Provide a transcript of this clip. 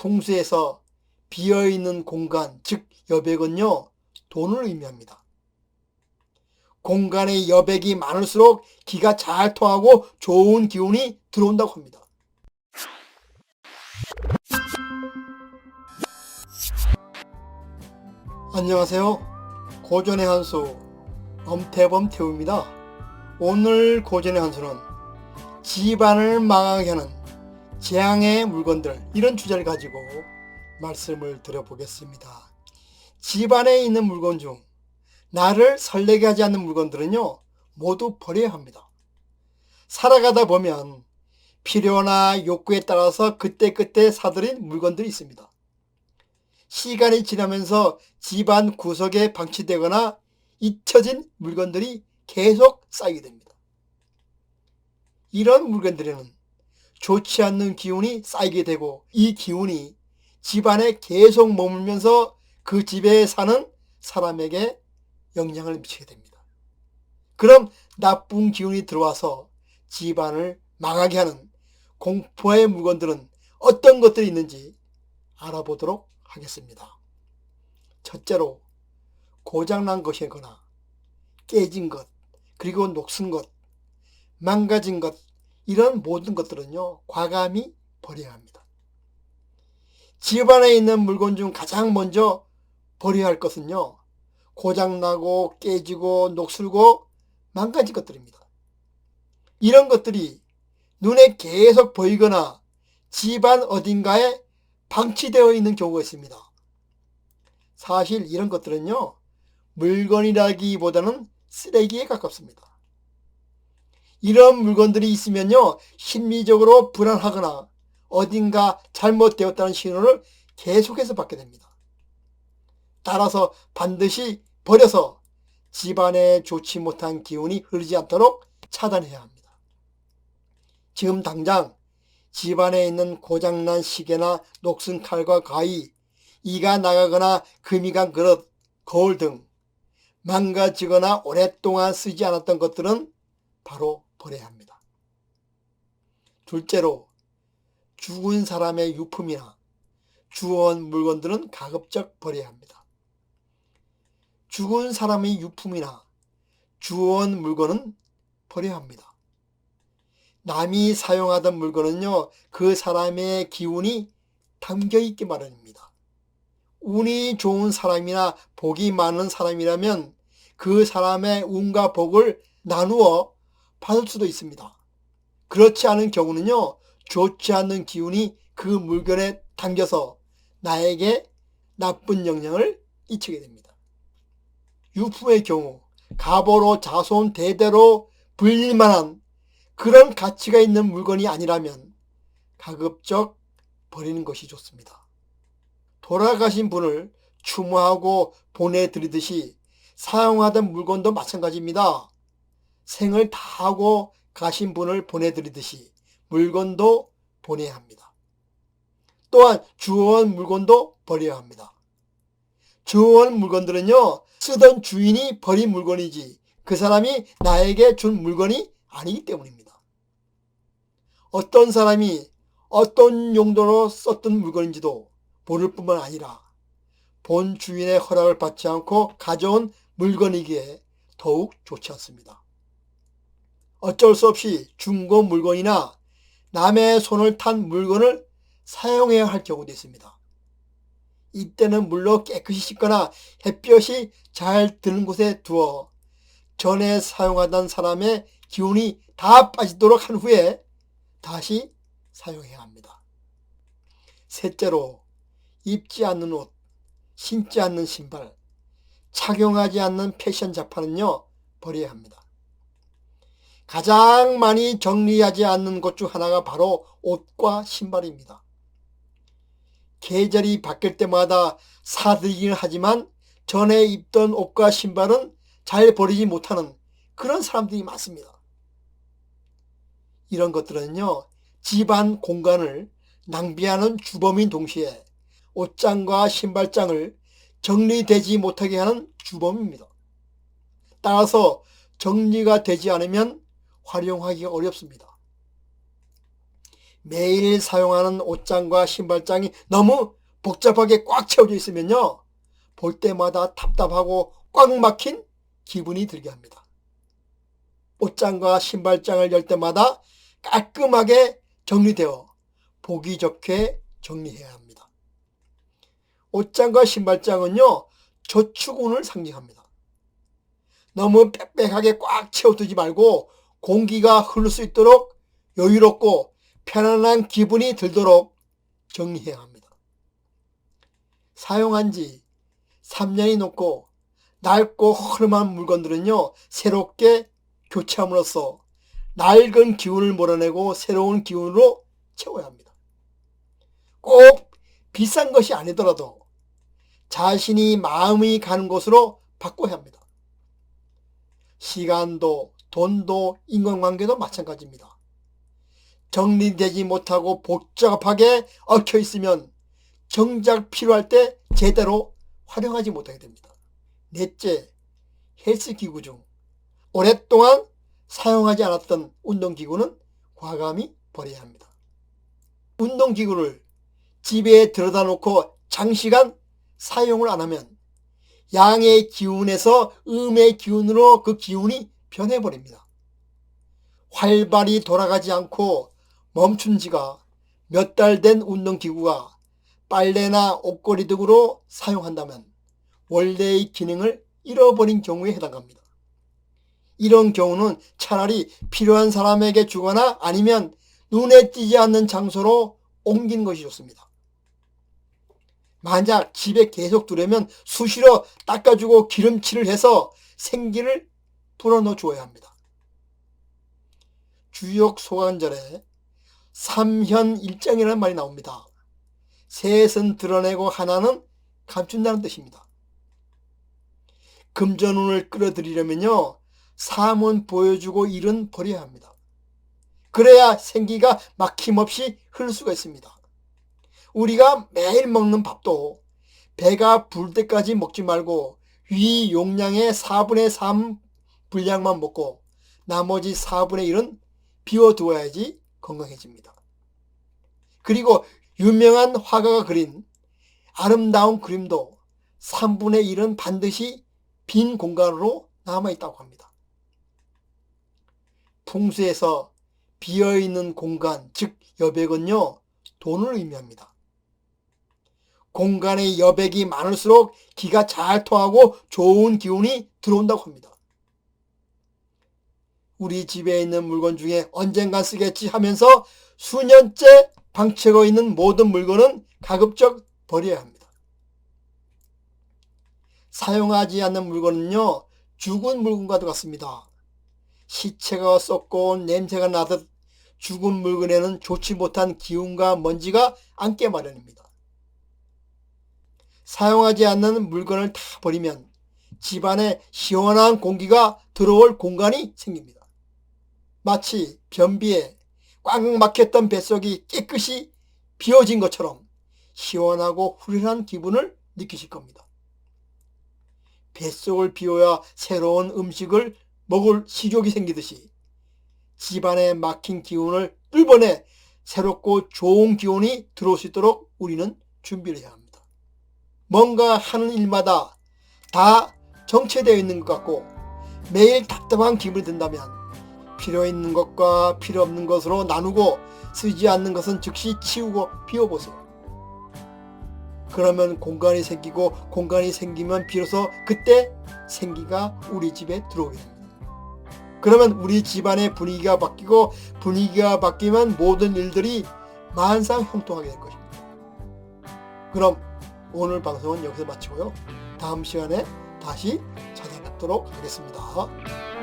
풍수에서 비어있는 공간, 즉 여백은요, 돈을 의미합니다. 공간의 여백이 많을수록 기가 잘 통하고 좋은 기운이 들어온다고 합니다. 안녕하세요. 고전의 한수 엄태범 태우입니다. 오늘 고전의 한수는 집안을 망하게 하는 재앙의 물건들, 이런 주제를 가지고 말씀을 드려보겠습니다. 집안에 있는 물건 중 나를 설레게 하지 않는 물건들은요, 모두 버려야 합니다. 살아가다 보면 필요나 욕구에 따라서 그때그때 사들인 물건들이 있습니다. 시간이 지나면서 집안 구석에 방치되거나 잊혀진 물건들이 계속 쌓이게 됩니다. 이런 물건들에는 좋지 않는 기운이 쌓이게 되고, 이 기운이 집안에 계속 머물면서 그 집에 사는 사람에게 영향을 미치게 됩니다. 그럼 나쁜 기운이 들어와서 집안을 망하게 하는 공포의 물건들은 어떤 것들이 있는지 알아보도록 하겠습니다. 첫째로, 고장난 것이거나 깨진 것, 그리고 녹슨 것, 망가진 것, 이런 모든 것들은요, 과감히 버려야 합니다. 집안에 있는 물건 중 가장 먼저 버려야 할 것은요, 고장나고 깨지고 녹슬고 망가진 것들입니다. 이런 것들이 눈에 계속 보이거나 집안 어딘가에 방치되어 있는 경우가 있습니다. 사실 이런 것들은요, 물건이라기보다는 쓰레기에 가깝습니다. 이런 물건들이 있으면요, 심리적으로 불안하거나 어딘가 잘못되었다는 신호를 계속해서 받게 됩니다. 따라서 반드시 버려서 집안에 좋지 못한 기운이 흐르지 않도록 차단해야 합니다. 지금 당장 집안에 있는 고장난 시계나 녹슨 칼과 가위, 이가 나가거나 금이 간 그릇, 거울 등 망가지거나 오랫동안 쓰지 않았던 것들은 바로 버려야 합니다. 둘째로, 죽은 사람의 유품이나 주워온 물건들은 가급적 버려야 합니다. 죽은 사람의 유품이나 주워온 물건은 버려야 합니다. 남이 사용하던 물건은요, 그 사람의 기운이 담겨있기 마련입니다. 운이 좋은 사람이나 복이 많은 사람이라면 그 사람의 운과 복을 나누어 받을 수도 있습니다. 그렇지 않은 경우는요, 좋지 않는 기운이 그 물건에 담겨서 나에게 나쁜 영향을 끼치게 됩니다. 유품의 경우 가보로 자손 대대로 불릴만한 그런 가치가 있는 물건이 아니라면 가급적 버리는 것이 좋습니다. 돌아가신 분을 추모하고 보내드리듯이 사용하던 물건도 마찬가지입니다. 생을 다하고 가신 분을 보내드리듯이 물건도 보내야 합니다. 또한 주워온 물건도 버려야 합니다. 주워온 물건들은요, 쓰던 주인이 버린 물건이지 그 사람이 나에게 준 물건이 아니기 때문입니다. 어떤 사람이 어떤 용도로 썼던 물건인지도 모를 뿐만 아니라 본 주인의 허락을 받지 않고 가져온 물건이기에 더욱 좋지 않습니다. 어쩔 수 없이 중고 물건이나 남의 손을 탄 물건을 사용해야 할 경우도 있습니다. 이때는 물로 깨끗이 씻거나 햇볕이 잘 드는 곳에 두어 전에 사용하던 사람의 기운이 다 빠지도록 한 후에 다시 사용해야 합니다. 셋째로, 입지 않는 옷, 신지 않는 신발, 착용하지 않는 패션 자판은요, 버려야 합니다. 가장 많이 정리하지 않는 것 중 하나가 바로 옷과 신발입니다. 계절이 바뀔 때마다 사들이긴 하지만 전에 입던 옷과 신발은 잘 버리지 못하는 그런 사람들이 많습니다. 이런 것들은요, 집안 공간을 낭비하는 주범인 동시에 옷장과 신발장을 정리되지 못하게 하는 주범입니다. 따라서 정리가 되지 않으면 활용하기가 어렵습니다. 매일 사용하는 옷장과 신발장이 너무 복잡하게 꽉 채워져 있으면요, 볼 때마다 답답하고 꽉 막힌 기분이 들게 합니다. 옷장과 신발장을 열 때마다 깔끔하게 정리되어 보기 좋게 정리해야 합니다. 옷장과 신발장은요, 저축운을 상징합니다. 너무 빽빽하게 꽉 채워두지 말고 공기가 흐를 수 있도록 여유롭고 편안한 기분이 들도록 정리해야 합니다. 사용한 지 3년이 넘고 낡고 허름한 물건들은요, 새롭게 교체함으로써 낡은 기운을 몰아내고 새로운 기운으로 채워야 합니다. 꼭 비싼 것이 아니더라도 자신이 마음이 가는 곳으로 바꿔야 합니다. 시간도 돈도 인간관계도 마찬가지입니다. 정리되지 못하고 복잡하게 얽혀 있으면 정작 필요할 때 제대로 활용하지 못하게 됩니다. 넷째, 헬스기구 중 오랫동안 사용하지 않았던 운동기구는 과감히 버려야 합니다. 운동기구를 집에 들여다 놓고 장시간 사용을 안 하면 양의 기운에서 음의 기운으로 그 기운이 변해버립니다. 활발히 돌아가지 않고 멈춘 지가 몇 달 된 운동기구가 빨래나 옷걸이 등으로 사용한다면 원래의 기능을 잃어버린 경우에 해당합니다. 이런 경우는 차라리 필요한 사람에게 주거나 아니면 눈에 띄지 않는 장소로 옮기는 것이 좋습니다. 만약 집에 계속 두려면 수시로 닦아주고 기름칠을 해서 생기를 불어넣어 주어야 합니다. 주역소관절에 삼현일장이라는 말이 나옵니다. 셋은 드러내고 하나는 감춘다는 뜻입니다. 금전운을 끌어들이려면요, 삼은 보여주고 일은 버려야 합니다. 그래야 생기가 막힘없이 흐를 수가 있습니다. 우리가 매일 먹는 밥도 배가 부를 때까지 먹지 말고 위 용량의 4분의 3 분량만 먹고 나머지 4분의 1은 비워두어야지 건강해집니다. 그리고 유명한 화가가 그린 아름다운 그림도 3분의 1은 반드시 빈 공간으로 남아있다고 합니다. 풍수에서 비어있는 공간, 즉 여백은요, 돈을 의미합니다. 공간의 여백이 많을수록 기가 잘 통하고 좋은 기운이 들어온다고 합니다. 우리 집에 있는 물건 중에 언젠간 쓰겠지 하면서 수년째 방치하고 있는 모든 물건은 가급적 버려야 합니다. 사용하지 않는 물건은요, 죽은 물건과도 같습니다. 시체가 썩고 냄새가 나듯 죽은 물건에는 좋지 못한 기운과 먼지가 앉게 마련입니다. 사용하지 않는 물건을 다 버리면 집안에 시원한 공기가 들어올 공간이 생깁니다. 마치 변비에 꽉 막혔던 뱃속이 깨끗이 비워진 것처럼 시원하고 후련한 기분을 느끼실 겁니다. 뱃속을 비워야 새로운 음식을 먹을 식욕이 생기듯이 집안에 막힌 기운을 뚫어내 새롭고 좋은 기운이 들어올 수 있도록 우리는 준비를 해야 합니다. 뭔가 하는 일마다 다 정체되어 있는 것 같고 매일 답답한 기분이 든다면 필요 있는 것과 필요 없는 것으로 나누고 쓰지 않는 것은 즉시 치우고 비워보세요. 그러면 공간이 생기고 공간이 생기면 비로소 그때 생기가 우리 집에 들어오게 됩니다. 그러면 우리 집안의 분위기가 바뀌고 분위기가 바뀌면 모든 일들이 만상형통하게 될 것입니다. 그럼 오늘 방송은 여기서 마치고요. 다음 시간에 다시 찾아뵙도록 하겠습니다.